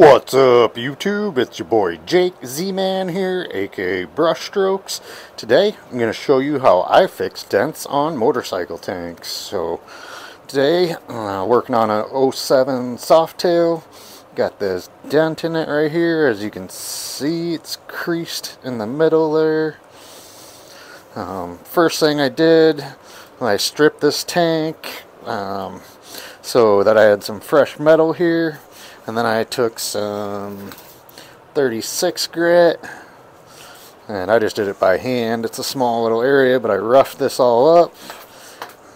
What's up, YouTube? It's your boy Jake Z-Man here, aka BrusHstroKeZ. Today I'm going to show you how I fix dents on motorcycle tanks. So today working on a '07 Softail. Got this dent in it right here. As you can see, it's creased in the middle there. First thing I did, I stripped this tank so that I had some fresh metal here. And then I took some 36 grit, and I just did it by hand. It's a small little area, but I roughed this all up.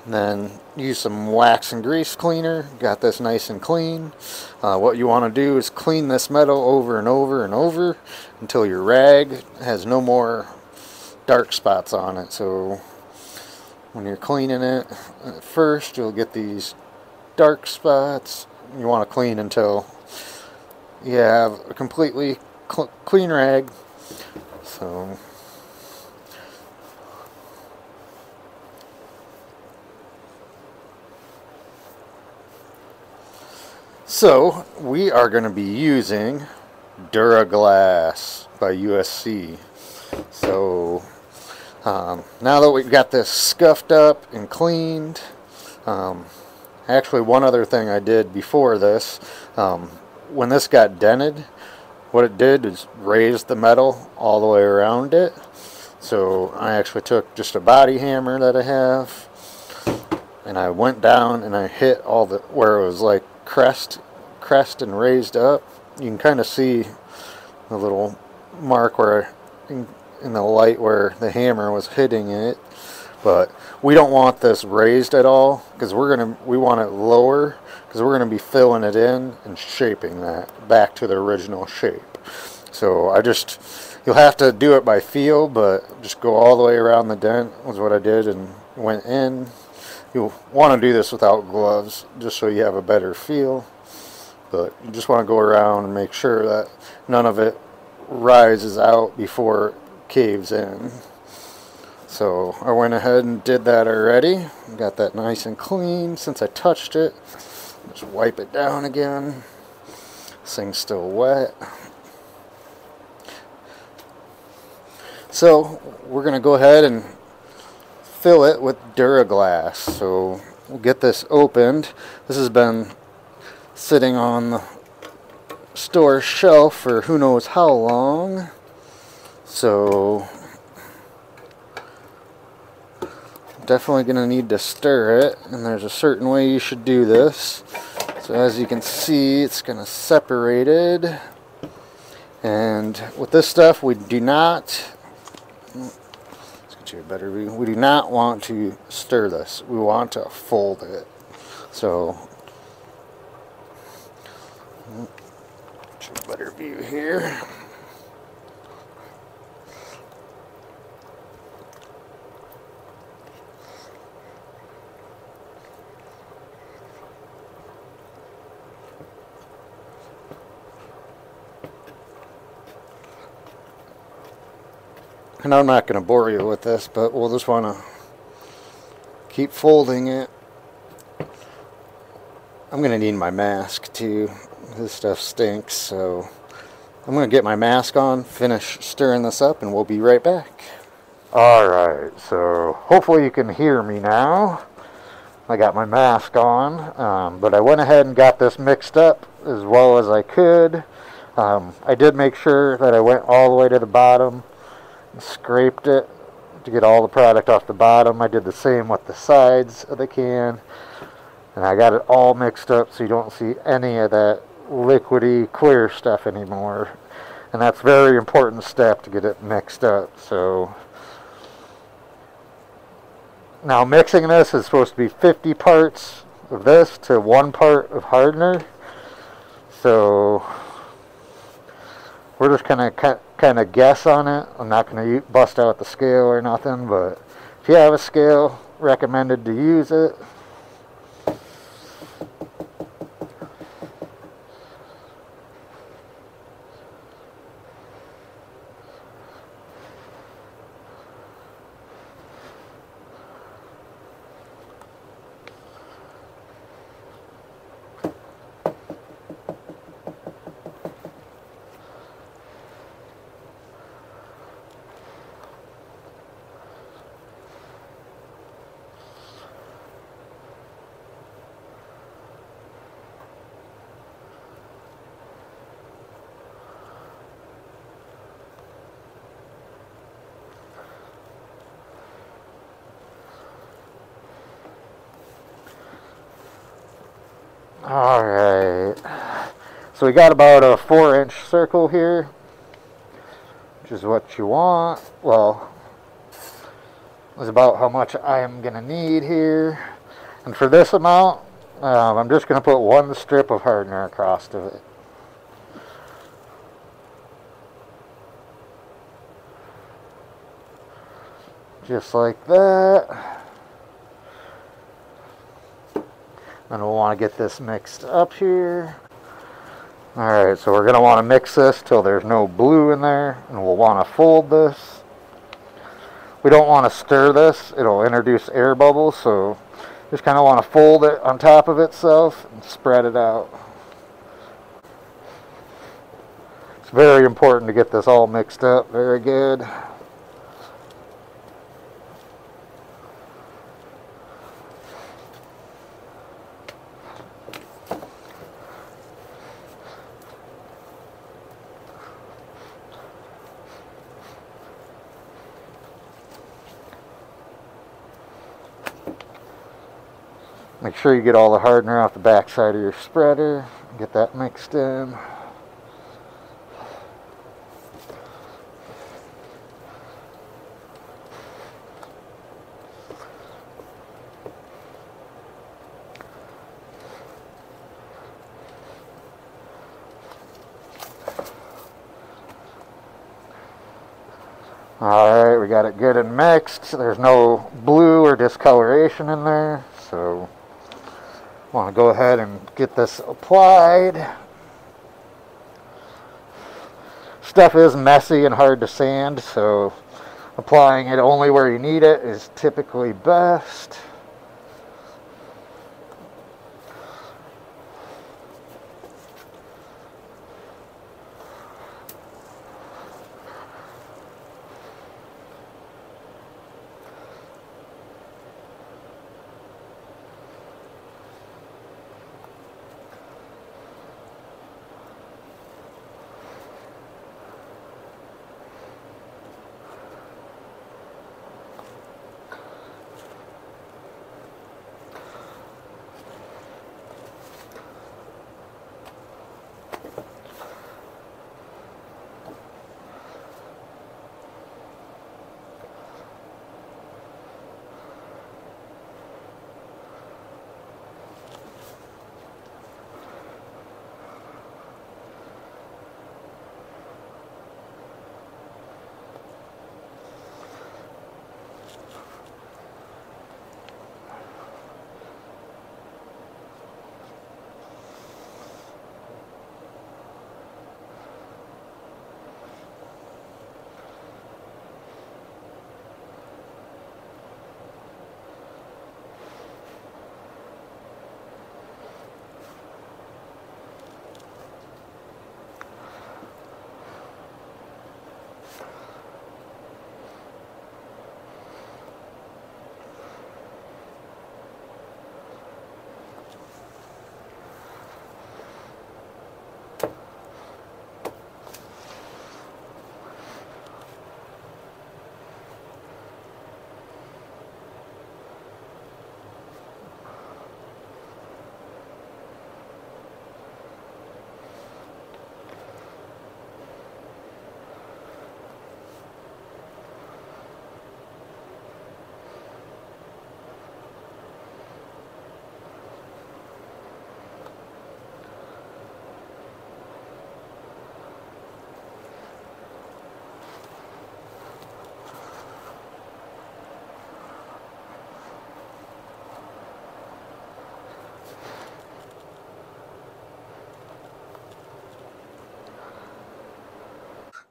And then used some wax and grease cleaner. Got this nice and clean. What you want to do is clean this metal over and over and over until your rag has no more dark spots on it. So when you're cleaning it at first, you'll get these dark spots. You want to clean until you have a completely clean rag. So we are going to be using Duraglass by USC. So now that we've got this scuffed up and cleaned, actually one other thing I did before this, when this got dented, what it did is raise the metal all the way around it. So I actually took just a body hammer that I have, and I went down and I hit all the where it was like crest and raised up. You can kind of see the little mark where in the light where the hammer was hitting it. But we don't want this raised at all, because we want it lower, because we're going to be filling it in and shaping that back to the original shape. So you'll have to do it by feel, but just go all the way around the dent was what I did and went in. You'll want to do this without gloves just so you have a better feel, but you just want to go around and make sure that none of it rises out before it caves in. So I went ahead and did that already. Got that nice and clean since I touched it. Just wipe it down again. This thing's still wet. So we're going to go ahead and fill it with Duraglass. So we'll get this opened. This has been sitting on the store shelf for who knows how long. So definitely going to need to stir it, and there's a certain way you should do this. So as you can see, it's going to separate it, and with this stuff we do not, let's get you a better view, we do not want to stir this, we want to fold it. So get you a better view here. And I'm not going to bore you with this, but we'll just want to keep folding it. I'm going to need my mask too. This stuff stinks, so I'm going to get my mask on, finish stirring this up, and we'll be right back. Alright, so hopefully you can hear me now. I got my mask on, but I went ahead and got this mixed up as well as I could. I did make sure that I went all the way to the bottom, scraped it to get all the product off the bottom. I did the same with the sides of the can, and I got it all mixed up so you don't see any of that liquidy clear stuff anymore, and that's a very important step to get it mixed up. So now mixing this is supposed to be 50 parts of this to 1 part of hardener, so we're just going to kind of guess on it. I'm not going to bust out the scale or nothing, but if you have a scale, recommended to use it. Alright, so we got about a 4-inch circle here, which is what you want. Well, is about how much I am going to need here. And for this amount, I'm just going to put one strip of hardener across to it. Just like that. And we'll want to get this mixed up here. Alright, so we're going to want to mix this till there's no blue in there. And we'll want to fold this. We don't want to stir this. It'll introduce air bubbles, so just kind of want to fold it on top of itself and spread it out. It's very important to get this all mixed up very good. Make sure you get all the hardener off the back side of your spreader. Get that mixed in. Alright, we got it good and mixed. There's no blue or discoloration in there, so want to go ahead and get this applied. Stuff is messy and hard to sand, so applying it only where you need it is typically best.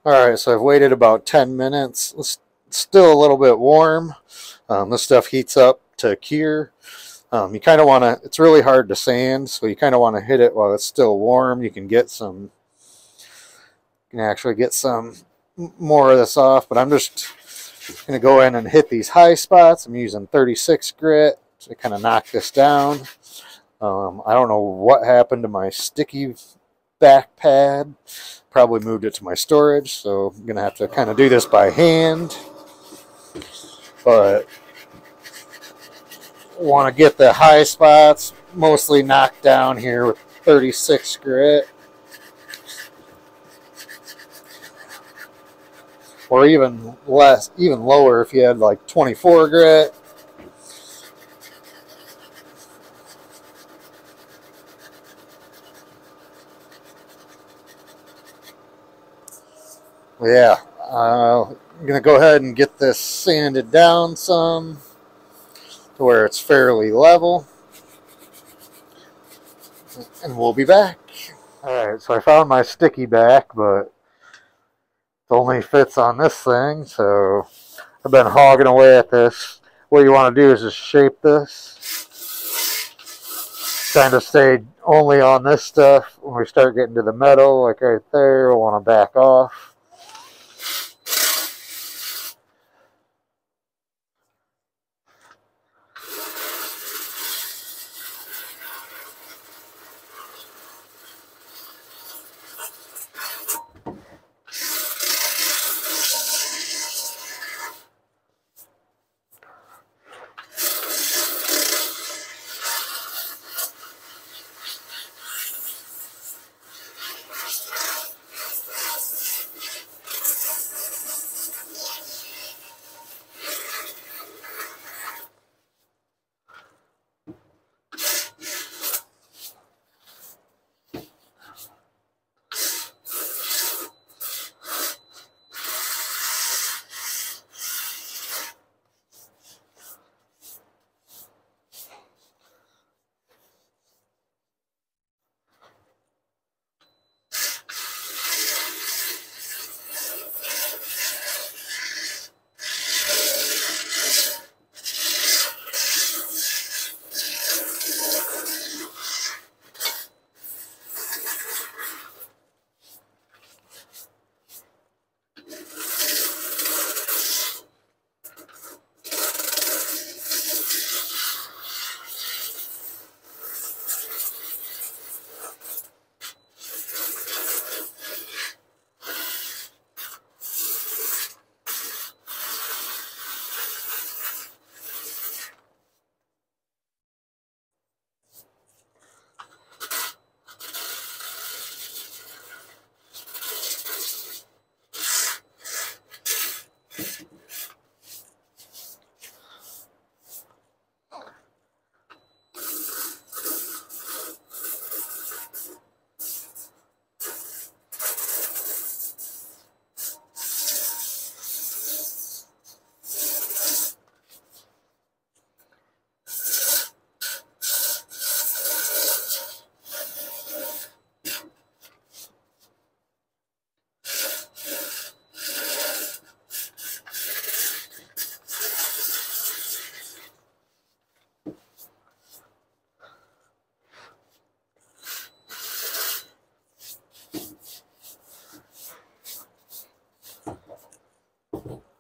Alright, so I've waited about 10 minutes. It's still a little bit warm. This stuff heats up to cure. You kind of want to, it's really hard to sand, so you kind of want to hit it while it's still warm. You can get some, you can actually get some more of this off, but I'm just going to go in and hit these high spots. I'm using 36 grit to kind of knock this down. I don't know what happened to my sticky back pad. Probably moved it to my storage, so I'm going to have to kind of do this by hand. But want to get the high spots mostly knocked down here with 36 grit, or even less, even lower if you had like 24 grit. Yeah, I'm gonna go ahead and get this sanded down some to where it's fairly level, and we'll be back. Alright, so I found my sticky back, but it only fits on this thing, so I've been hogging away at this. What you want to do is just shape this, kind of stay only on this stuff. When we start getting to the metal, like right there, we'll want to back off.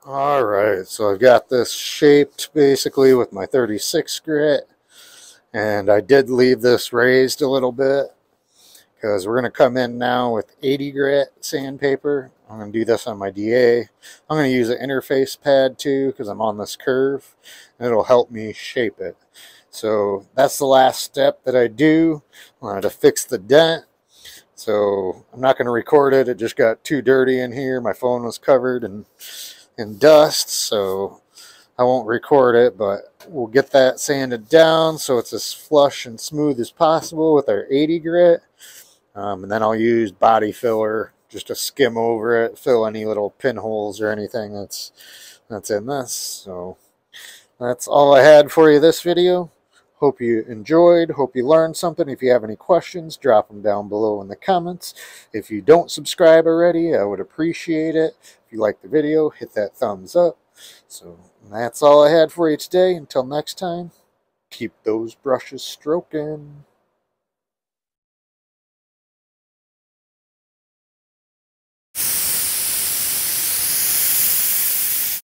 Alright, so I've got this shaped basically with my 36 grit, and I did leave this raised a little bit because we're going to come in now with 80 grit sandpaper. I'm going to do this on my DA. I'm going to use an interface pad too because I'm on this curve, and it'll help me shape it. So that's the last step that I do to fix the dent. So I'm not going to record it. It just got too dirty in here. My phone was covered in dust, so I won't record it, but we'll get that sanded down so it's as flush and smooth as possible with our 80 grit. And then I'll use body filler just to skim over it, fill any little pinholes or anything that's in this. So that's all I had for you this video. Hope you enjoyed. Hope you learned something. If you have any questions, drop them down below in the comments. If you don't subscribe already, I would appreciate it. If you like the video, hit that thumbs up. So that's all I had for you today. Until next time, keep those brushes stroking.